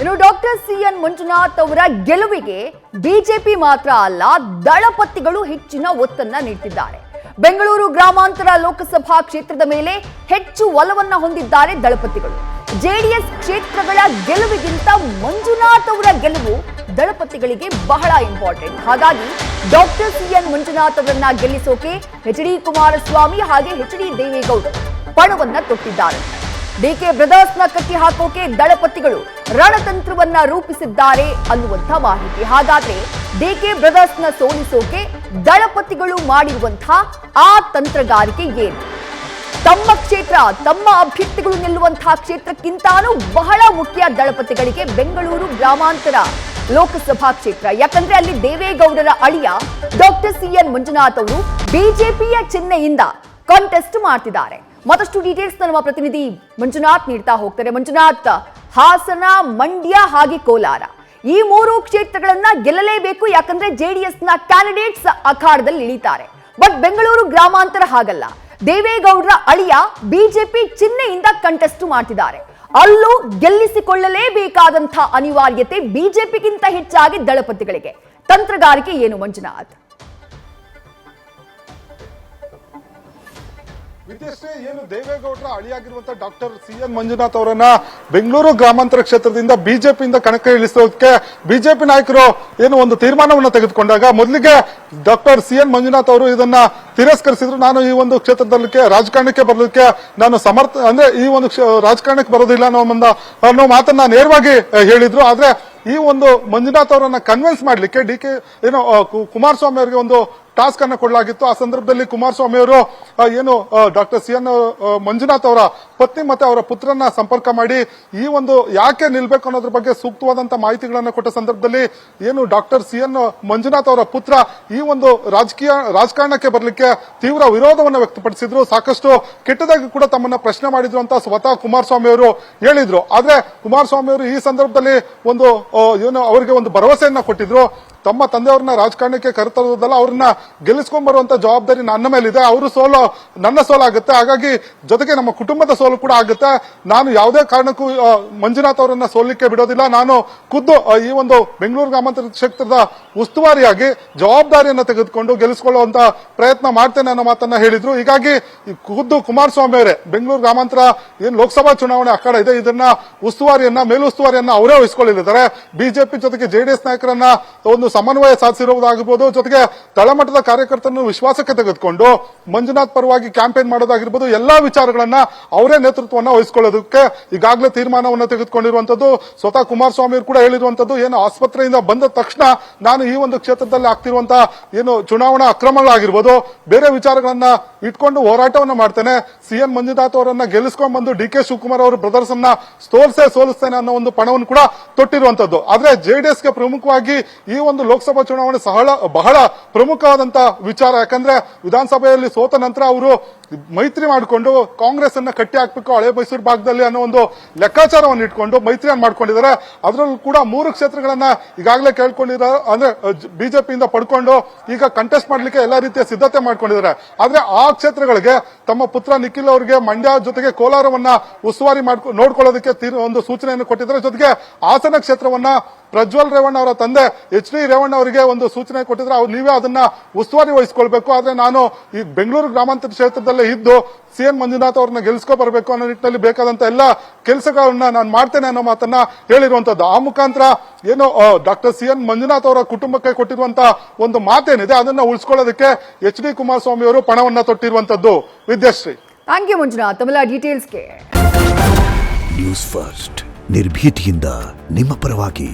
ಇನ್ನು doctor CN Manjunath ಅವರ ಗೆಲುವಿಗೆ ಬಿಜೆಪಿ ಮಾತ್ರ ಅಲ್ಲ, ದಳಪತಿಗಳು ಹೆಚ್ಚಿನ ಒತ್ತನ್ನ ನೀಡುತ್ತಿದ್ದಾರೆ. ಬೆಂಗಳೂರು ಗ್ರಾಮಾಂತರ ಲೋಕಸಭಾ ಕ್ಷೇತ್ರದ ಮೇಲೆ ಹೆಚ್ಚು ಒಲವನ್ನ ಹೊಂದಿದ್ದಾರೆ ದಳಪತಿಗಳು. ಜೆಡಿಎಸ್ ಕ್ಷೇತ್ರಗಳ ಗೆಲುವಿಗಿಂತ ಮಂಜುನಾಥ್ ಅವರ ಗೆಲುವು ದಳಪತಿಗಳಿಗೆ ಬಹಳ ಇಂಪಾರ್ಟೆಂಟ್. ಹಾಗಾಗಿ ಡಾಕ್ಟರ್ ಸಿಎನ್ ಮಂಜುನಾಥ್ ಅವರನ್ನ ಗೆಲ್ಲಿಸೋಕೆ ಎಚ್.ಡಿ. ಕುಮಾರಸ್ವಾಮಿ ಹಾಗೆ ಎಚ್.ಡಿ. ದೇವೇಗೌಡರು ಪಣವನ್ನ ತೊಟ್ಟಿದ್ದಾರೆ. ಡಿಕೆ ಬ್ರದರ್ಸ್ನ ಕಟ್ಟಿ ಹಾಕೋಕೆ ದಳಪತಿಗಳು ರಣತಂತ್ರವನ್ನ ರೂಪಿಸಿದ್ದಾರೆ ಅನ್ನುವಂಥ ಮಾಹಿತಿ. ಹಾಗಾದ್ರೆ ಡಿಕೆ ಬ್ರದರ್ಸ್ನ ಸೋಲಿಸೋಕೆ ದಳಪತಿಗಳು ಮಾಡಿರುವಂತಹ ಆ ತಂತ್ರಗಾರಿಕೆ ಏನು? ತಮ್ಮ ಕ್ಷೇತ್ರ, ತಮ್ಮ ಅಭ್ಯರ್ಥಿಗಳು ನಿಲ್ಲುವಂತಹ ಕ್ಷೇತ್ರಕ್ಕಿಂತಾನೂ ಬಹಳ ಮುಖ್ಯ ದಳಪತಿಗಳಿಗೆ ಬೆಂಗಳೂರು ಗ್ರಾಮಾಂತರ ಲೋಕಸಭಾ ಕ್ಷೇತ್ರ. ಯಾಕಂದ್ರೆ ಅಲ್ಲಿ ದೇವೇಗೌಡರ ಅಳಿಯ ಡಾಕ್ಟರ್ ಸಿಎನ್ ಮಂಜುನಾಥ್ ಅವರು ಬಿಜೆಪಿಯ ಚಿಹ್ನೆಯಿಂದ ಕಾಂಟೆಸ್ಟ್ ಮಾಡ್ತಿದ್ದಾರೆ. ಮತ್ತಷ್ಟು ಡೀಟೇಲ್ಸ್ ನಮ್ಮ ಪ್ರತಿನಿಧಿ ಮಂಜುನಾಥ್ ನೀಡ್ತಾ ಹೋಗ್ತಾರೆ. ಮಂಜುನಾಥ್, ಹಾಸನ, ಮಂಡ್ಯ ಹಾಗೆ ಕೋಲಾರ ಈ ಮೂರು ಕ್ಷೇತ್ರಗಳನ್ನ ಗೆಲ್ಲಲೇಬೇಕು. ಯಾಕಂದ್ರೆ ಜೆಡಿಎಸ್ನ ಕ್ಯಾಂಡಿಡೇಟ್ಸ್ ಅಖಾಡದಲ್ಲಿ ಇಳಿತಾರೆ. ಬಟ್ ಬೆಂಗಳೂರು ಗ್ರಾಮಾಂತರ ಹಾಗಲ್ಲ. ದೇವೇಗೌಡರ ಅಳಿಯ ಬಿಜೆಪಿ ಚಿಹ್ನೆಯಿಂದ ಕಂಟೆಸ್ಟ್ ಮಾಡ್ತಿದ್ದಾರೆ. ಅಲ್ಲೂ ಗೆಲ್ಲಿಸಿಕೊಳ್ಳಲೇಬೇಕಾದಂತಹ ಅನಿವಾರ್ಯತೆ ಬಿಜೆಪಿಗಿಂತ ಹೆಚ್ಚಾಗಿ ದಳಪತಿಗಳಿಗೆ. ತಂತ್ರಗಾರಿಕೆ ಏನು ಮಂಜುನಾಥ್? ವಿದ್ಯಶ್ರೀ, ಏನು ದೇವೇಗೌಡರ ಅಳಿಯಾಗಿರುವಂತಹ ಡಾಕ್ಟರ್ ಸಿಎನ್ ಮಂಜುನಾಥ್ ಅವರನ್ನ ಬೆಂಗಳೂರು ಗ್ರಾಮಾಂತರ ಕ್ಷೇತ್ರದಿಂದ ಬಿಜೆಪಿಯಿಂದ ಕಣಕ್ಕೆ ಇಳಿಸೋದಕ್ಕೆ ಬಿಜೆಪಿ ನಾಯಕರು ಏನು ಒಂದು ತೀರ್ಮಾನವನ್ನು ತೆಗೆದುಕೊಂಡಾಗ ಮೊದಲಿಗೆ ಡಾಕ್ಟರ್ ಸಿಎನ್ ಮಂಜುನಾಥ್ ಅವರು ಇದನ್ನ ತಿರಸ್ಕರಿಸಿದ್ರು. ನಾನು ಈ ಒಂದು ಕ್ಷೇತ್ರದಲ್ಲಿ ರಾಜಕಾರಣಕ್ಕೆ ಬರೋದಕ್ಕೆ ನಾನು ಅಂದ್ರೆ ಈ ಒಂದು ರಾಜಕಾರಣಕ್ಕೆ ಬರೋದಿಲ್ಲ ಅನ್ನೋ ಮಾತನ್ನ ನೇರವಾಗಿ ಹೇಳಿದ್ರು. ಆದ್ರೆ ಈ ಒಂದು ಮಂಜುನಾಥ್ ಅವರನ್ನ ಕನ್ವಿನ್ಸ್ ಮಾಡ್ಲಿಕ್ಕೆ ಡಿಕೆ ಕುಮಾರಸ್ವಾಮಿ ಅವರಿಗೆ ಒಂದು ಟಾಸ್ಕ್ ಅನ್ನು ಕೊಡಲಾಗಿತ್ತು. ಆ ಸಂದರ್ಭದಲ್ಲಿ ಕುಮಾರಸ್ವಾಮಿ ಅವರು ಏನು ಡಾಕ್ಟರ್ ಸಿಎನ್ ಮಂಜುನಾಥ್ ಅವರ ಪತ್ನಿ ಮತ್ತೆ ಅವರ ಪುತ್ರನ ಸಂಪರ್ಕ ಮಾಡಿ ಈ ಒಂದು ಯಾಕೆ ನಿಲ್ಬೇಕು ಅನ್ನೋದ್ರ ಬಗ್ಗೆ ಸೂಕ್ತವಾದಂತಹ ಮಾಹಿತಿಗಳನ್ನು ಕೊಟ್ಟ ಸಂದರ್ಭದಲ್ಲಿ ಏನು ಡಾಕ್ಟರ್ ಸಿಎನ್ ಮಂಜುನಾಥ್ ಅವರ ಪುತ್ರ ಈ ಒಂದು ರಾಜಕಾರಣಕ್ಕೆ ಬರಲಿಕ್ಕೆ ತೀವ್ರ ವಿರೋಧವನ್ನು ವ್ಯಕ್ತಪಡಿಸಿದ್ರು. ಸಾಕಷ್ಟು ಕೆಟ್ಟದಾಗಿ ಕೂಡ ತಮ್ಮನ್ನ ಪ್ರಶ್ನೆ ಮಾಡಿದ್ರು ಅಂತ ಸ್ವತಃ ಕುಮಾರಸ್ವಾಮಿ ಅವರು ಹೇಳಿದ್ರು. ಆದ್ರೆ ಕುಮಾರಸ್ವಾಮಿ ಅವರು ಈ ಸಂದರ್ಭದಲ್ಲಿ ಒಂದು ಏನು ಅವರಿಗೆ ಒಂದು ಭರವಸೆಯನ್ನ ಕೊಟ್ಟಿದ್ರು. ತಮ್ಮ ತಂದೆಯವ್ರನ್ನ ರಾಜಕಾರಣಕ್ಕೆ ಕರೆತರೋದಲ್ಲ, ಅವ್ರನ್ನ ಗೆಲ್ಲಿಸ್ಕೊಂಡ್ ಬರುವಂತ ಜವಾಬ್ದಾರಿ ನನ್ನ ಮೇಲಿದೆ. ಅವರು ಸೋಲು ನನ್ನ ಸೋಲಾಗುತ್ತೆ, ಹಾಗಾಗಿ ಜೊತೆಗೆ ನಮ್ಮ ಕುಟುಂಬದ ಸೋಲು ಕೂಡ ಆಗುತ್ತೆ. ನಾನು ಯಾವುದೇ ಕಾರಣಕ್ಕೂ ಮಂಜುನಾಥ್ ಅವರನ್ನ ಸೋಲಿಕ್ಕೆ ಬಿಡೋದಿಲ್ಲ. ನಾನು ಖುದ್ದು ಈ ಒಂದು ಬೆಂಗಳೂರು ಗ್ರಾಮಾಂತರ ಕ್ಷೇತ್ರದ ಉಸ್ತುವಾರಿಯಾಗಿ ಜವಾಬ್ದಾರಿಯನ್ನ ತೆಗೆದುಕೊಂಡು ಗೆಲ್ಲಿಸಿಕೊಳ್ಳುವಂತ ಪ್ರಯತ್ನ ಮಾಡ್ತೇನೆ ಅನ್ನೋ ಮಾತನ್ನ ಹೇಳಿದ್ರು. ಹೀಗಾಗಿ ಖುದ್ದು ಕುಮಾರಸ್ವಾಮಿ ಅವರೇ ಬೆಂಗಳೂರು ಗ್ರಾಮಾಂತರ ಏನು ಲೋಕಸಭಾ ಚುನಾವಣೆ ಅಖಾಡ ಇದೆ, ಇದನ್ನ ಮೇಲುಸ್ತುವಾರಿಯನ್ನ ಅವರೇ ವಹಿಸಿಕೊಳ್ಳಲಿದ್ದಾರೆ. ಬಿಜೆಪಿ ಜೊತೆಗೆ ಜೆಡಿಎಸ್ ನಾಯಕರನ್ನ ಒಂದು ಸಮನ್ವಯ ಸಾಧಿಸಿರುವುದಾಗಿರ್ಬೋದು, ಜೊತೆಗೆ ತಳಮಟ್ಟದ ಕಾರ್ಯಕರ್ತರನ್ನು ವಿಶ್ವಾಸಕ್ಕೆ ತೆಗೆದುಕೊಂಡು ಮಂಜುನಾಥ್ ಪರವಾಗಿ ಕ್ಯಾಂಪೇನ್ ಮಾಡೋದಾಗಿರ್ಬೋದು, ಎಲ್ಲಾ ವಿಚಾರಗಳನ್ನ ಅವರೇ ನೇತೃತ್ವವನ್ನು ವಹಿಸಿಕೊಳ್ಳೋದಕ್ಕೆ ಈಗಾಗಲೇ ತೀರ್ಮಾನವನ್ನು ತೆಗೆದುಕೊಂಡಿರುವಂತದ್ದು. ಸ್ವತಃ ಕುಮಾರಸ್ವಾಮಿ ಅವರು ಕೂಡ ಹೇಳಿರುವಂತದ್ದು, ಏನು ಆಸ್ಪತ್ರೆಯಿಂದ ಬಂದ ತಕ್ಷಣ ನಾನು ಈ ಒಂದು ಕ್ಷೇತ್ರದಲ್ಲಿ ಆಗ್ತಿರುವಂತಹ ಏನು ಚುನಾವಣಾ ಅಕ್ರಮಗಳಾಗಿರ್ಬೋದು, ಬೇರೆ ವಿಚಾರಗಳನ್ನ ಇಟ್ಕೊಂಡು ಹೋರಾಟವನ್ನ ಮಾಡ್ತೇನೆ. ಸಿಎನ್ ಮಂಜುನಾಥ್ ಅವರನ್ನ ಗೆಲ್ಲಿಸ್ಕೊಂಡ್ ಬಂದು ಡಿ.ಕೆ. ಶಿವಕುಮಾರ್ ಅವರ ಬ್ರದರ್ಸ್ ಅನ್ನ ಸೋಲಿಸ್ತೇನೆ ಅನ್ನೋ ಒಂದು ಪಣವನ್ನು ಕೂಡ ತೊಟ್ಟಿರುವಂತದ್ದು. ಆದ್ರೆ ಜೆಡಿಎಸ್ಗೆ ಪ್ರಮುಖವಾಗಿ ಈ ಒಂದು ಲೋಕಸಭಾ ಚುನಾವಣೆ ಬಹಳ ಪ್ರಮುಖವಾದಂತ ವಿಚಾರ. ಯಾಕಂದ್ರೆ ವಿಧಾನಸಭೆಯಲ್ಲಿ ಸೋತ ನಂತರ ಅವರು ಮೈತ್ರಿ ಮಾಡಿಕೊಂಡು ಕಾಂಗ್ರೆಸ್ ಅನ್ನ ಕಟ್ಟಿ ಹಾಕ್ಬೇಕು ಹಳೆ ಮೈಸೂರು ಭಾಗದಲ್ಲಿ ಅನ್ನೋ ಒಂದು ಲೆಕ್ಕಾಚಾರವನ್ನು ಇಟ್ಕೊಂಡು ಮೈತ್ರಿಯನ್ನು ಮಾಡ್ಕೊಂಡಿದ್ದಾರೆ. ಅದರಲ್ಲೂ ಕೂಡ 3 ಕ್ಷೇತ್ರಗಳನ್ನ ಈಗಾಗಲೇ ಕೇಳ್ಕೊಂಡಿದ್ದಾರೆ, ಅಂದ್ರೆ ಬಿಜೆಪಿಯಿಂದ ಪಡ್ಕೊಂಡು ಈಗ ಕಂಟೆಸ್ಟ್ ಮಾಡ್ಲಿಕ್ಕೆ ಎಲ್ಲಾ ರೀತಿಯ ಸಿದ್ಧತೆ ಮಾಡ್ಕೊಂಡಿದ್ದಾರೆ. ಆದ್ರೆ ಆ ಕ್ಷೇತ್ರಗಳಿಗೆ ತಮ್ಮ ಪುತ್ರ ನಿಖಿಲ್ ಅವರಿಗೆ ಮಂಡ್ಯ ಜೊತೆಗೆ ಕೋಲಾರವನ್ನ ಉಸ್ತುವಾರಿ ನೋಡ್ಕೊಳ್ಳೋದಕ್ಕೆ ಒಂದು ಸೂಚನೆಯನ್ನು ಕೊಟ್ಟಿದ್ದಾರೆ. ಜೊತೆಗೆ ಹಾಸನ ಕ್ಷೇತ್ರವನ್ನ ಪ್ರಜ್ವಲ್ ರೇವಣ್ಣ ಅವರ ತಂದೆ ಎಚ್.ಡಿ. ರೇವಣ್ಣ ಅವರಿಗೆ ಒಂದು ಸೂಚನೆ ಕೊಟ್ಟಿದ್ರೆ ನೀವೇ ಅದನ್ನ ಉಸ್ತುವಾರಿ ವಹಿಸಿಕೊಳ್ಬೇಕು. ಆದ್ರೆ ನಾನು ಈ ಬೆಂಗಳೂರು ಗ್ರಾಮಾಂತರ ಕ್ಷೇತ್ರದಲ್ಲೇ ಇದ್ದು ಸಿಎನ್ ಮಂಜುನಾಥ್ ಅವ್ರನ್ನ ಗೆಲ್ಸ್ಕೊ ಬರಬೇಕು ಅನ್ನೋ ನಿಟ್ಟಿನಲ್ಲಿ ಬೇಕಾದಂತ ಎಲ್ಲ ಕೆಲಸಗಳನ್ನ ನಾನು ಮಾಡ್ತೇನೆ ಅನ್ನೋ ಮಾತನ್ನ ಹೇಳಿರುವಂತದ್ದು. ಆ ಮುಖಾಂತರ ಏನು ಡಾಕ್ಟರ್ ಸಿಎನ್ ಮಂಜುನಾಥ್ ಅವರ ಕುಟುಂಬಕ್ಕೆ ಕೊಟ್ಟಿರುವಂತ ಒಂದು ಮಾತೇನಿದೆ ಅದನ್ನ ಉಳಿಸ್ಕೊಳ್ಳೋದಕ್ಕೆ ಎಚ್.ಡಿ. ಕುಮಾರಸ್ವಾಮಿ ಅವರು ಪಣವನ್ನ ತೊಟ್ಟಿರುವಂತದ್ದು. Vidyashree, thank you Manjunath. ತಮ್ಮೆಲ್ಲ ಡೀಟೇಲ್ಸ್ಗೆ ನ್ಯೂಸ್ ಫಸ್ಟ್ ನಿರ್ಭೀತಿಯಿಂದ ನಿಮ್ಮ ಪರವಾಗಿ.